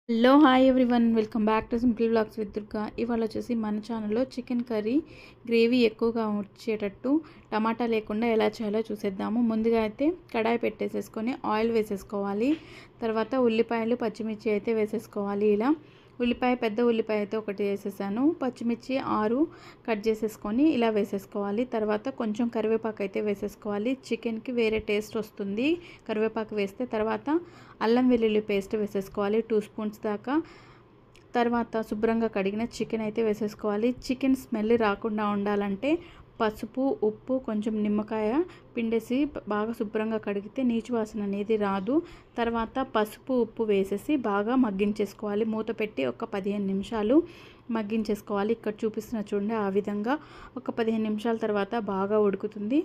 Hello hi everyone, welcome back to Simple Blogs with Durga. ఇవాళ వచ్చేసి మన ఛానల్లో చికెన్ కర్రీ గ్రేవీ ఎక్కువగా వచ్చేటట్టు టమాటా లేకుండా ఎలా చేయాలో చూసేద్దాము. ముందుగా అయితే కడాయి పెట్టేసేసుకొని ఆయిల్ వేసేసుకోవాలి. తర్వాత ఉల్లిపాయలు పచ్చిమిర్చి అయితే వేసేసుకోవాలి. ఇలా పెద్ద ఉల్లిపాయ అయితే ఒకటి వేసేసాను. పచ్చిమిర్చి 6 కట్ చేసేసుకొని ఇలా వేసేసుకోవాలి. తర్వాత కొంచెం కరివేపాకు అయితే వేసేసుకోవాలి. చికెన్కి వేరే టేస్ట్ వస్తుంది కరివేపాకు వేస్తే. తర్వాత అల్లం వెల్లుల్లి పేస్ట్ వేసేసుకోవాలి 2 స్పూన్స్ దాకా. తర్వాత శుభ్రంగా కడిగిన చికెన్ అయితే వేసేసుకోవాలి. చికెన్ స్మెల్ రాకుండా ఉండాలంటే పసుపు, ఉప్పు, కొంచెం నిమ్మకాయ పిండేసి బాగా శుభ్రంగా కడిగితే నీచు వాసన అనేది రాదు. తర్వాత పసుపు, ఉప్పు వేసేసి బాగా మగ్గించేసుకోవాలి. మూత పెట్టి ఒక 15 నిమిషాలు మగ్గించేసుకోవాలి. ఇక్కడ చూపిస్తున్న చూడండి, ఆ విధంగా ఒక 15 నిమిషాల తర్వాత బాగా ఉడుకుతుంది.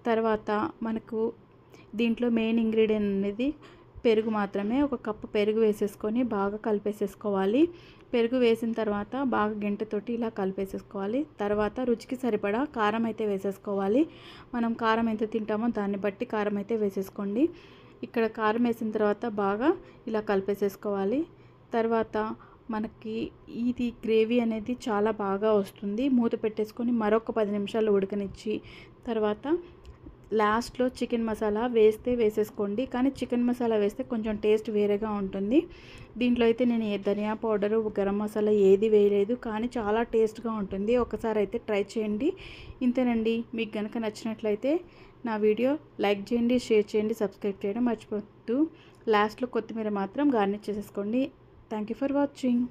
తర్వాత మనకు దీంట్లో మెయిన్ ఇంగ్రీడియంట్ అనేది పెరుగు మాత్రమే. ఒక కప్పు పెరుగు వేసేసుకొని బాగా కలిపేసేసుకోవాలి. పెరుగు వేసిన తర్వాత బాగా గంటెతోటి ఇలా కలిపేసేసుకోవాలి. తర్వాత రుచికి సరిపడా కారం అయితే వేసేసుకోవాలి. మనం కారం ఎంత తింటామో దాన్ని బట్టి కారం అయితే వేసేసుకోండి. ఇక్కడ కారం వేసిన తర్వాత బాగా ఇలా కలిపేసేసుకోవాలి. తర్వాత మనకి ఇది గ్రేవీ అనేది చాలా బాగా వస్తుంది. మూత పెట్టేసుకొని మరొక 10 నిమిషాలు ఉడకనిచ్చి తర్వాత లాస్ట్లో చికెన్ మసాలా వేసేసుకోండి. కానీ చికెన్ మసాలా వేస్తే కొంచెం టేస్ట్ వేరేగా ఉంటుంది. దీంట్లో అయితే నేను ధనియా పౌడరు, గరం మసాలా ఏది వేయలేదు, కానీ చాలా టేస్ట్గా ఉంటుంది. ఒకసారి అయితే ట్రై చేయండి. ఇంతేనండి. మీకు కనుక నచ్చినట్లయితే నా వీడియో లైక్ చేయండి, షేర్ చేయండి, సబ్స్క్రైబ్ చేయడం మర్చిపోవద్దు. లాస్ట్లో కొత్తిమీర మాత్రం గార్నిష్ చేసేసుకోండి. Thank you for watching.